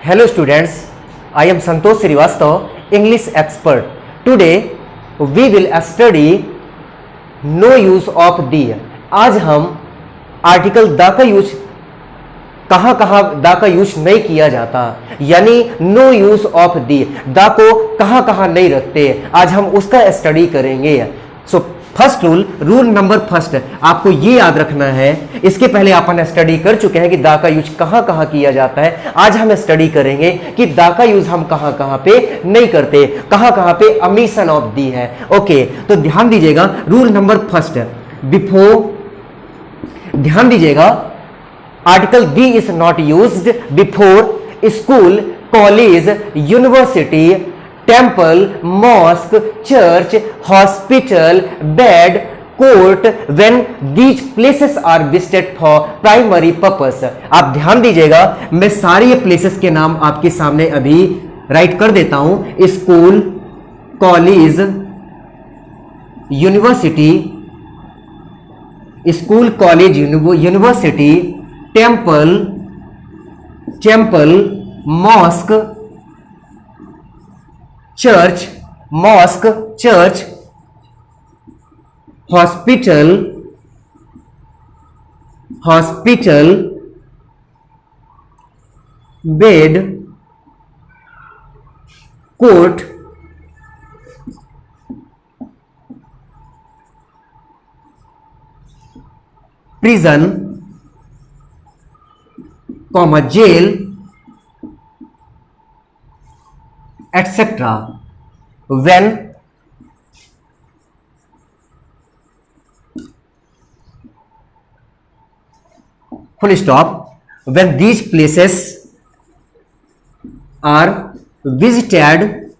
Hello students, I am Santosh Srivastava, English expert. Today we will study no use of the. आज हम article the का use कहां the का use नहीं किया जाता, यानी नो यूज ऑफ द को कहां नहीं रखते, आज हम उसका स्टडी करेंगे. So first rule number first आपको ये याद रखना है. इसके पहले अपन स्टडी कर चुके हैं कि द का यूज कहां किया जाता है. आज हम स्टडी करेंगे कि द का यूज हम कहां पे नहीं करते, कहां पे ओमिशन ऑफ दी है. ओके, तो ध्यान दीजिएगा. रूल नंबर फर्स्ट, बिफोर ध्यान दीजिएगा, article the is not used before school, college, university, temple, mosque, church, hospital, bed, court when these places are visited for primary purpose. आप ध्यान दीजिएगा, मैं सारे ये प्लेसेस के नाम आपके सामने अभी राइट कर देता हूं. School, college, university, school, college, university, temple, mosque, church, hospital, bed, court, prison, jail, etcetera. when full stop, when these places are visited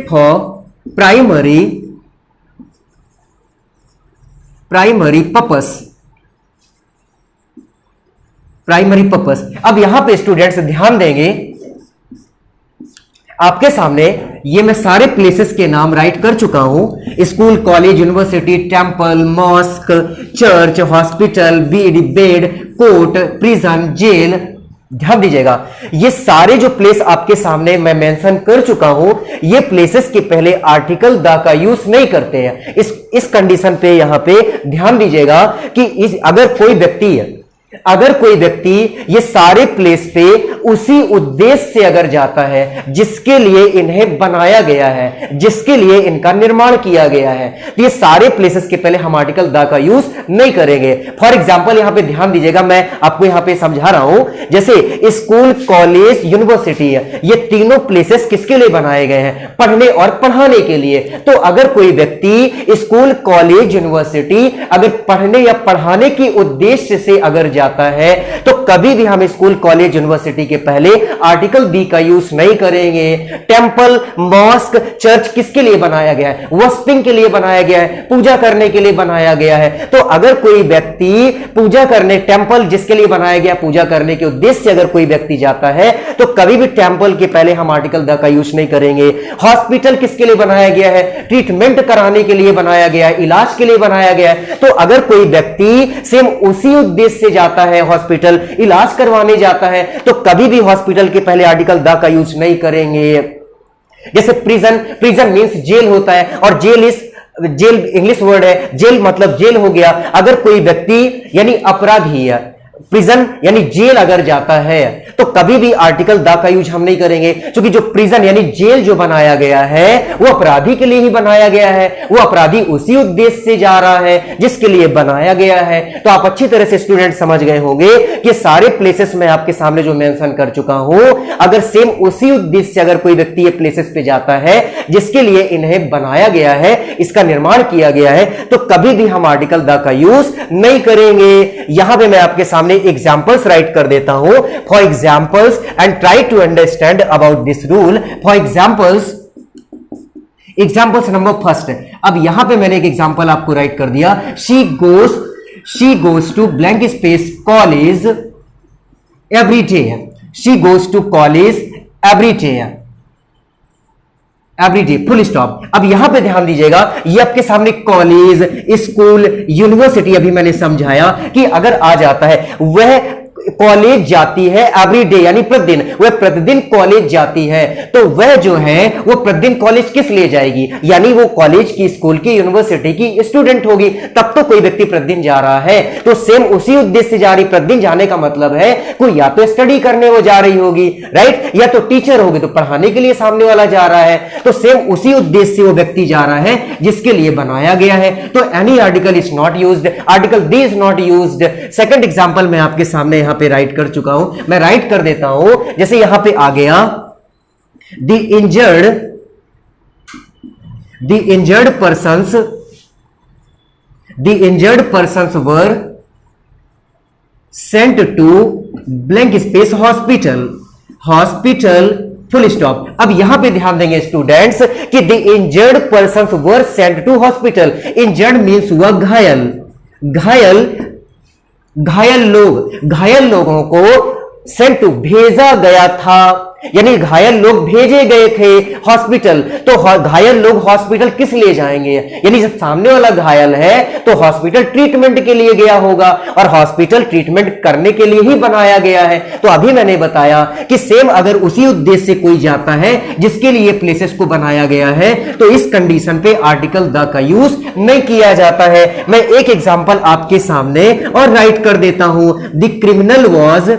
for primary purpose. अब यहां पे स्टूडेंट्स ध्यान देंगे, आपके सामने ये मैं सारे प्लेसेस के नाम राइट कर चुका हूं. School, college, university, temple, mosque, church, hospital, bed, court, prison, jail. ध्यान दीजिएगा, ये सारे जो प्लेस आपके सामने मैं मेंशन कर चुका हूं, ये प्लेसेस के पहले आर्टिकल द का यूज नहीं करते हैं. इस कंडीशन पे यहां पे ध्यान दीजिएगा कि अगर कोई व्यक्ति ये सारे प्लेस पे उसी उद्देश्य से अगर जाता है जिसके लिए इन्हें बनाया गया है, जिसके लिए इनका निर्माण किया गया है, तो ये सारे प्लेसेस के पहले हम आर्टिकल द का यूज नहीं करेंगे. फॉर एग्जांपल यहां पे ध्यान दीजिएगा, मैं आपको यहां पे समझा रहा हूं. जैसे स्कूल, कॉलेज, यूनिवर्सिटी है, ये तीनों प्लेसेस किसके लिए बनाए गए हैं? पढ़ने और पढ़ाने के लिए. तो अगर कोई व्यक्ति स्कूल, कॉलेज, यूनिवर्सिटी अगर पढ़ने या पढ़ाने के उद्देश्य से अगर जाता है तो कभी भी हम स्कूल, कॉलेज, यूनिवर्सिटी के पहले आर्टिकल बी का यूज नहीं करेंगे. टेम्पल, मॉस्क, चर्च किसके लिए बनाया गया है? वर्शिपिंग के लिए बनाया गया है, पूजा करने के लिए बनाया गया है. तो अगर कोई व्यक्ति पूजा करने, टेम्पल जिसके लिए बनाया गया, पूजा करने के उद्देश्य से अगर कोई व्यक्ति जाता है तो कभी भी टेम्पल के पहले हम आर्टिकल द का यूज नहीं करेंगे. हॉस्पिटल किसके लिए बनाया गया है? ट्रीटमेंट कराने के लिए बनाया गया है, इलाज के लिए बनाया गया है. तो अगर कोई व्यक्ति सेम उसी उद्देश्य से जाता है, हॉस्पिटल इलाज करवाने जाता है, तो कभी भी हॉस्पिटल के पहले आर्टिकल द का यूज नहीं करेंगे. जैसे प्रिजन मींस जेल होता है, और जेल इंग्लिश वर्ड है, जेल मतलब जेल हो गया. अगर कोई व्यक्ति यानी अपराधी है, प्रिजन यानी जेल अगर जाता है तो कभी भी आर्टिकल द का यूज हम नहीं करेंगे, क्योंकि जो प्रिजन यानी जेल जो बनाया गया है वो अपराधी के लिए ही बनाया गया है. वो अपराधी उसी उद्देश्य से जा रहा है जिसके लिए बनाया गया है. तो आप अच्छी तरह से स्टूडेंट समझ गए होंगे कि सारे प्लेसेस मैं आपके सामने जो मेंशन कर चुका हूं, अगर सेम उसी उद्देश्य से अगर कोई व्यक्ति ये प्लेसेस पे जाता है जिसके लिए इन्हें बनाया गया है, इसका निर्माण किया गया है, तो कभी भी हम आर्टिकल द का यूज नहीं करेंगे. यहां पे मैं आपके सामने एग्जांपल्स राइट कर देता हूं. For examples and try to understand about this rule. For examples number first. अब यहां पे मैंने एक एग्जांपल आपको राइट कर दिया. She goes to blank space college every day. She goes to college every day. Everyday, full stop. अब यहां पे ध्यान दीजिएगा, ये आपके सामने कॉलेज, स्कूल, यूनिवर्सिटी अभी मैंने समझाया कि अगर आ जाता है, वह कॉलेज जाती है एवरी डे, यानी प्रतिदिन, वह प्रतिदिन कॉलेज जाती है, तो वह जो है वो प्रतिदिन कॉलेज किस लिए जाएगी, यानी वो कॉलेज की, स्कूल की, यूनिवर्सिटी की स्टूडेंट होगी, तब तो कोई व्यक्ति प्रतिदिन जा रहा है। तो सेम उसी उद्देश्य से जा रही, प्रतिदिन जाने का मतलब है कोई या तो स्टडी करने वो जा रही होगी, राइट, या तो टीचर होगी तो पढ़ाने के लिए सामने वाला जा रहा है, तो सेम उसी उद्देश्य से वो व्यक्ति जा रहा है जिसके लिए बनाया गया है। तो any article is not used, article the is not used. Second example मैं आपके सामने यहां पे राइट कर चुका हूं, मैं राइट कर देता हूं, जैसे यहां पे आ गया the injured persons were sent to blank space hospital full stop. अब यहां पे ध्यान देंगे स्टूडेंट्स कि the injured persons were sent to hospital. Injured means हुआ घायल, घायल लोगों को सेंट टू भेजा गया था, यानी घायल लोग भेजे गए थे हॉस्पिटल। तो घायल लोग हॉस्पिटल किस लिए जाएंगे, यानी जब सामने वाला घायल है तो हॉस्पिटल ट्रीटमेंट के लिए गया होगा, और हॉस्पिटल ट्रीटमेंट करने के लिए ही बनाया गया है। तो अभी मैंने बताया कि सेम अगर उसी उद्देश्य से कोई जाता है जिसके लिए प्लेसेस को बनाया गया है, तो इस कंडीशन पे आर्टिकल द का यूज नहीं किया जाता है। मैं एक एग्जांपल आपके सामने और राइट कर देता हूं। The criminal was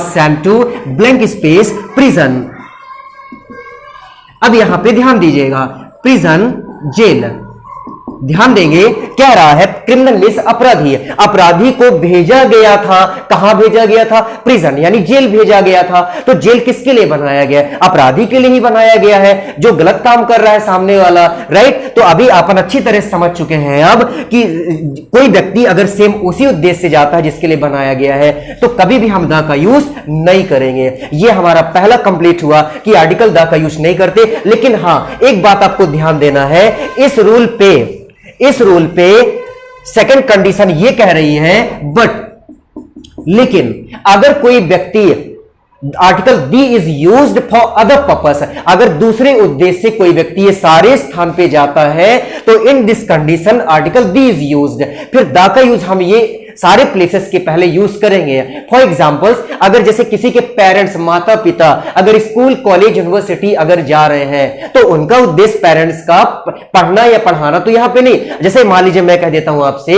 sent to blank space prison। अब यहां पे ध्यान दीजिएगा, प्रिजन जेल, ध्यान देंगे कह रहा है क्रिमिनल मीन्स अपराधी, अपराधी को भेजा गया था, कहां भेजा गया था, प्रिजन, यानी जेल भेजा गया था। तो जेल किसके लिए बनाया गया, अपराधी के लिए ही बनाया गया है जो गलत काम कर रहा है सामने वाला, राइट। तो अभी अपन अच्छी तरह समझ चुके हैं अब कि कोई व्यक्ति अगर सेम उसी उद्देश्य से जाता है जिसके लिए बनाया गया है तो कभी भी हम द का यूज नहीं करेंगे। यह हमारा पहला कंप्लीट हुआ कि आर्टिकल द का यूज नहीं करते। लेकिन हां, एक बात आपको ध्यान देना है, इस रूल पे सेकंड कंडीशन ये कह रही है लेकिन अगर कोई व्यक्ति article the is used for other purpose, अगर दूसरे उद्देश्य से कोई व्यक्ति ये सारे स्थान पे जाता है तो in this condition article the is used, फिर द का यूज हम ये सारे प्लेसेस के पहले यूज करेंगे। फॉर एग्जाम्पल्स, अगर जैसे किसी के पेरेंट्स, माता पिता अगर स्कूल, कॉलेज, यूनिवर्सिटी अगर जा रहे हैं तो उनका उद्देश्य पेरेंट्स का पढ़ना या पढ़ाना तो यहां पे नहीं। जैसे मान लीजिए मैं कह देता हूं आपसे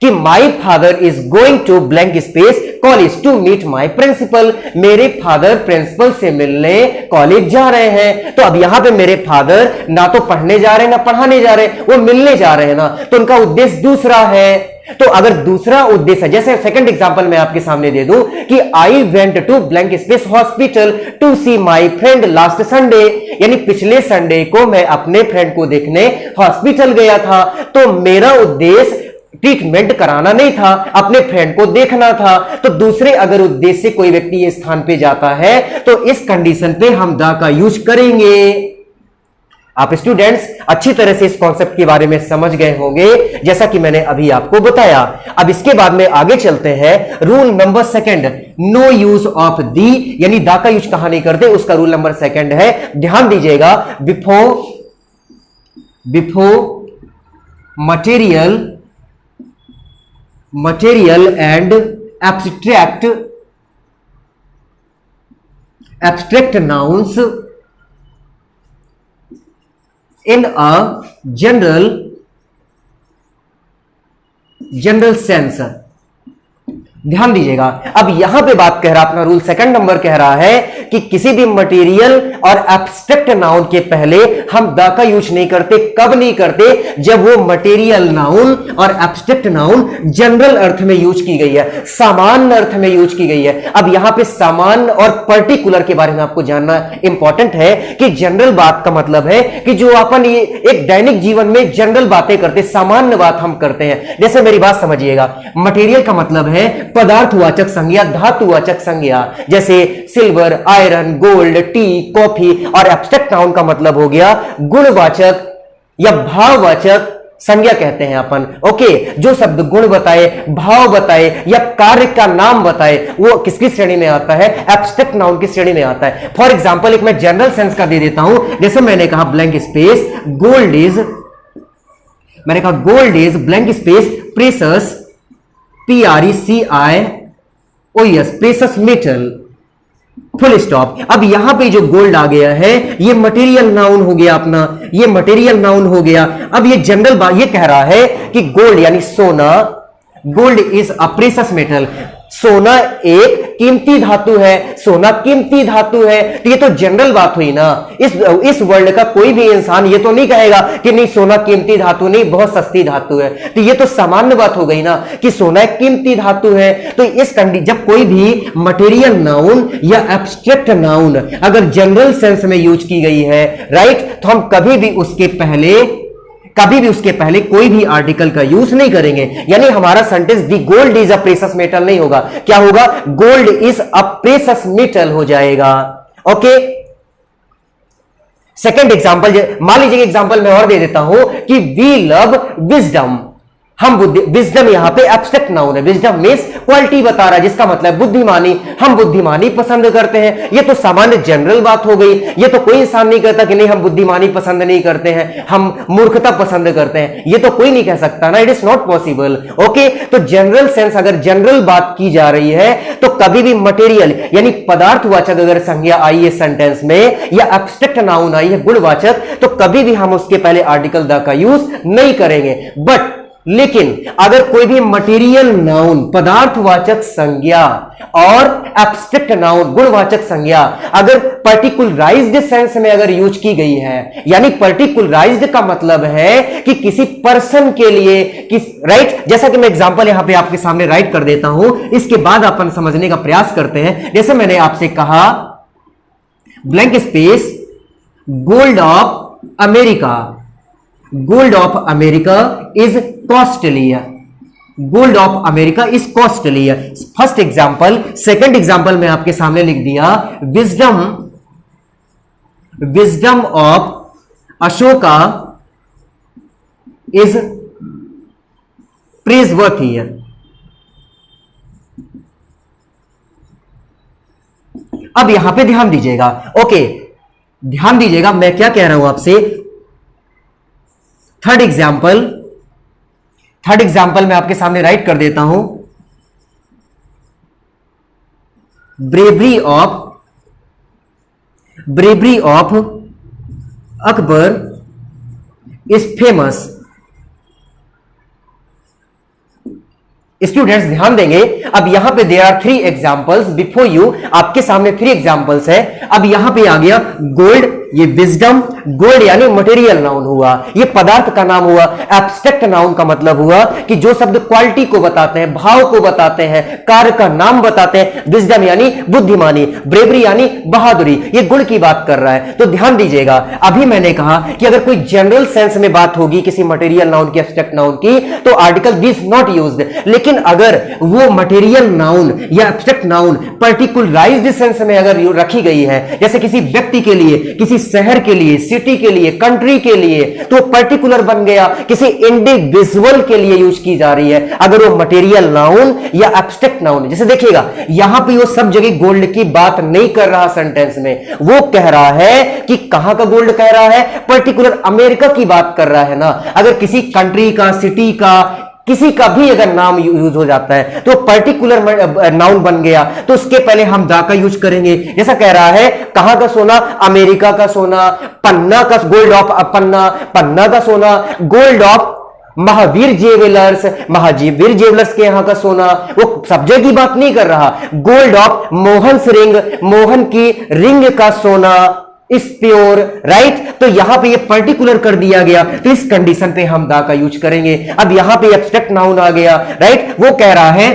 कि my father is going to blank space college to meet my principal, मेरे फादर प्रिंसिपल से मिलने कॉलेज जा रहे हैं। तो अब यहां पे मेरे फादर ना तो पढ़ने जा रहे हैं ना पढ़ाने जा रहे हैं, वो मिलने जा रहे हैं ना, तो उनका उद्देश्य दूसरा है। तो अगर दूसरा उद्देश्य, जैसे सेकंड एग्जांपल मैं आपके सामने दे दूं कि I went to blank space hospital to see my friend last Sunday, यानी पिछले संडे को मैं अपने फ्रेंड को देखने हॉस्पिटल गया था। तो मेरा उद्देश्य ट्रीटमेंट कराना नहीं था, अपने फ्रेंड को देखना था। तो दूसरे अगर उद्देश्य से कोई व्यक्ति ये स्थान पे जाता है तो इस कंडीशन पे हम द का यूज करेंगे। आप स्टूडेंट्स अच्छी तरह से इस कॉन्सेप्ट के बारे में समझ गए होंगे जैसा कि मैंने अभी आपको बताया। अब इसके बाद में आगे चलते हैं। Rule number second, no use of the, यानी द का यूज कहां नहीं करते, उसका रूल नंबर सेकंड है। ध्यान दीजिएगा, before material and abstract nouns in a general sense। ध्यान दीजिएगा, अब यहां पे बात कह रहा, अपना रूल सेकंड नंबर कह रहा है कि किसी भी मटेरियल और एब्स्ट्रैक्ट नाउन के पहले हम द का यूज नहीं करते। कब नहीं करते, जब वो मटेरियल नाउन और एब्स्ट्रैक्ट नाउन जनरल अर्थ में यूज की गई है, सामान्य अर्थ में यूज की गई है। अब यहां पे सामान्य और पर्टिकुलर के बारे में आपको जानना इंपॉर्टेंट है कि जनरल बात का मतलब है कि जो अपन ये एक दैनिक जीवन में जनरल बातें करते, सामान्य बात हम करते हैं। जैसे मेरी बात समझिएगा, मटेरियल का मतलब है पदार्थवाचक संज्ञा, धातुवाचक संज्ञा, जैसे silver, iron, gold, T, coffee. और एब्स्ट्रैक्ट नाउन का मतलब हो गया गुणवाचक या भाववाचक संज्ञा कहते हैं अपन। ओके, जो शब्द गुण बताए, भाव बताए या कार्य का नाम बताए वो किसकी श्रेणी में आता है, एब्स्ट्रैक्ट नाउन की श्रेणी में आता है। फॉर एग्जांपल एक मैं जनरल सेंस का दे देता हूं, जैसे मैंने कहा ब्लैंक स्पेस, गोल्ड इज मैंने कहा gold is blank space precious, PRECIOUS, precious metal, full stop. अब यहां पे जो गोल्ड आ गया है ये मटेरियल नाउन हो गया अपना, ये मटेरियल नाउन हो गया। अब ये जनरल बात ये कह रहा है कि गोल्ड यानी सोना, gold is a precious metal, सोना एक कीमती धातु है, सोना कीमती धातु है। तो ये तो जनरल बात हुई ना। इस वर्ल्ड का कोई भी इंसान ये तो नहीं कहेगा कि नहीं सोना कीमती धातु नहीं, बहुत सस्ती धातु है। तो ये तो सामान्य बात हो गई ना कि सोना एक कीमती धातु है। तो इस कंडीशन जब कोई भी मटेरियल नाउन या एब्स्ट्रैक्ट नाउन अगर जनरल सेंस में यूज की गई है, राइट, तो हम कभी भी उसके पहले कोई भी आर्टिकल का यूज नहीं करेंगे। यानी हमारा sentence the gold is a precious metal नहीं होगा, क्या होगा, gold is a precious metal हो जाएगा। ओके, सेकंड एग्जांपल, मान लीजिए एग्जांपल मैं और दे देता हूं कि वी लव विजडम, हम बुद्धि, विजडम यहां पे एब्स्ट्रैक्ट नाउन है, विजडम मींस क्वालिटी बता रहा है जिसका मतलब बुद्धिमानी, हम बुद्धिमानी पसंद करते हैं। ये तो सामान्य जनरल बात हो गई, ये तो कोई इंसान नहीं कहता कि नहीं हम बुद्धिमानी पसंद नहीं करते हैं, हम मूर्खता पसंद करते हैं, ये तो कोई नहीं कह सकता ना, it is not possible. Okay, तो जनरल सेंस अगर जनरल बात की जा रही है तो कभी भी मटेरियल यानी पदार्थवाचक अगर संज्ञा आई है सेंटेंस में या एब्स्ट्रैक्ट नाउन आई है गुणवाचक, तो कभी भी हम उसके पहले आर्टिकल द का यूज नहीं करेंगे। बट लेकिन अगर कोई भी मटेरियल नाउन पदार्थवाचक संज्ञा और एब्स्ट्रैक्ट नाउन गुणवाचक संज्ञा अगर पर्टिकुलराइज्ड सेंस में अगर यूज की गई है, यानी पर्टिकुलराइज्ड का मतलब है कि किसी पर्सन के लिए राइट, जैसा कि मैं एग्जांपल यहां पे आपके सामने राइट कर देता हूं, इसके बाद अपन समझने का प्रयास करते हैं। जैसे मैंने आपसे कहा blank space gold of America, gold of America is costly, gold of America is costly, first example. Second example मैं आपके सामने लिख दिया wisdom, wisdom of Ashoka is praiseworthy. अब यहां पे ध्यान दीजिएगा, ओके ध्यान दीजिएगा मैं क्या कह रहा हूं आपसे। थर्ड एग्जाम्पल मैं आपके सामने राइट कर देता हूं, bravery of Akbar is famous. Students ध्यान देंगे, अब यहां पे there are 3 examples before you, आपके सामने 3 एग्जांपल्स है। अब यहां पे आ गया गोल्ड, ये विजडम, गोल्ड यानी मटेरियल नाउन हुआ, ये पदार्थ का नाम हुआ। एब्स्ट्रैक्ट नाउन का मतलब हुआ कि जो शब्द क्वालिटी को बताते हैं, भाव को बताते हैं, कार्य का नाम बताते हैं। विजडम यानी बुद्धिमानी, ब्रेवरी यानी बहादुरी, ये गुण की बात कर रहा है। तो ध्यान दीजिएगा, अभी मैंने कहा कि अगर कोई जनरल सेंस में बात होगी किसी मटेरियल नाउन की, एब्स्ट्रैक्ट नाउन की, तो आर्टिकल दिस नॉट यूज्ड। लेकिन अगर वो मटेरियल नाउन या एब्स्ट्रैक्ट नाउन पर्टिकुलराइज्ड सेंस में अगर रखी गई है, जैसे किसी व्यक्ति के लिए, किसी शहर के लिए, सिटी के लिए, कंट्री के लिए, तो पर्टिकुलर बन गया, किसी इंडिविजुअल के लिए यूज की जा रही है अगर वो मटेरियल नाउन या एब्स्ट्रैक्ट नाउन। जैसे देखिएगा यहां पे वो सब जगह गोल्ड की बात नहीं कर रहा सेंटेंस में, वो कह रहा है कि कहां का गोल्ड कह रहा है, पर्टिकुलर अमेरिका की बात कर रहा है ना। अगर किसी कंट्री का, सिटी का, किसी का भी अगर नाम यूज हो जाता है तो पर्टिकुलर नाउन बन गया, तो उसके पहले हम दा का यूज करेंगे। जैसा कह रहा है कहां का सोना, अमेरिका का सोना, पन्ना का गोल्ड ऑफ पन्ना, पन्ना का सोना, गोल्ड ऑफ महावीर जेवेलर्स, महावीर जेवेलर्स के यहां का सोना, वो सब जगह की बात नहीं कर रहा। Gold of Mohan's ring, Mohan की रिंग का सोना इज प्योर, राइट। तो यहां पे ये पर्टिकुलर कर दिया गया, तो इस कंडीशन पे हम दा का यूज करेंगे। अब यहां पे एब्स्ट्रैक्ट नाउन आ गया, राइट। वो कह रहा है,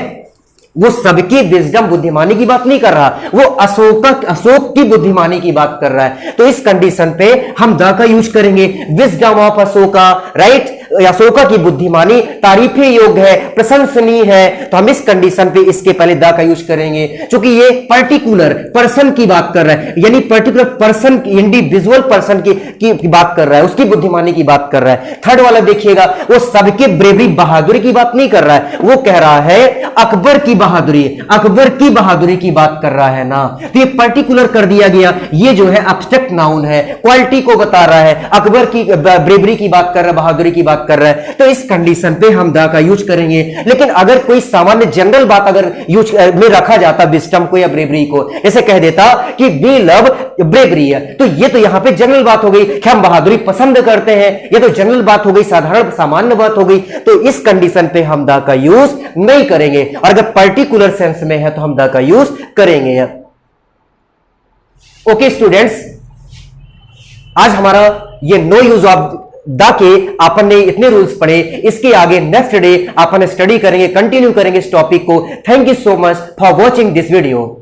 वो सबकी विजडम बुद्धिमानी की बात नहीं कर रहा, वो अशोक की बुद्धिमानी की बात कर रहा है। तो इस कंडीशन पे हम द का यूज करेंगे, wisdom of Ashoka, right. Ashoka की बुद्धिमानी तारीफे योग्य है, प्रशंसनीय है, तो हम इस कंडीशन पे इसके पहले द का यूज करेंगे, क्योंकि ये पर्टिकुलर पर्सन की बात कर रहा है, यानी पर्टिकुलर पर्सन, इंडिविजुअल पर्सन की बात कर रहा है, उसकी बुद्धिमानी की बात कर रहा है। थर्ड वाला देखिएगा, वो सबके ब्रेवरी बहादुरी की बात नहीं कर रहा है, वो कह रहा है अकबर की बहादुरी, अकबर की बहादुरी की बात कर रहा है ना। तो ये पर्टिकुलर कर दिया गया, ये जो है एब्स्ट्रैक्ट नाउन है, क्वालिटी को बता रहा है, अकबर की ब्रेवरी की बात कर रहा है, बहादुरी की बात बात कर रहा है, तो इस कंडीशन पे हम द का यूज करेंगे। लेकिन अगर कोई सामान्य जनरल बात अगर यूज में रखा जाता विजडम को या ब्रेवरी को, जैसे कह देता कि वी लव ब्रेवरी है, तो ये तो यहां पे जनरल बात हो गई कि हम बहादुरी पसंद करते हैं, ये तो जनरल बात हो गई, साधारण सामान्य बात हो गई। तो इस कंडीशन पे हम द का यूज नहीं करेंगे, और अगर पर्टिकुलर सेंस में है तो हम द का यूज करेंगे। ओके स्टूडेंट्स, आज हमारा ये नो यूज ऑफ द के अपन ने इतने रूल्स पढ़े, इसके आगे नेक्स्ट डे अपन स्टडी करेंगे, कंटिन्यू करेंगे इस टॉपिक को। Thank you so much for watching this video.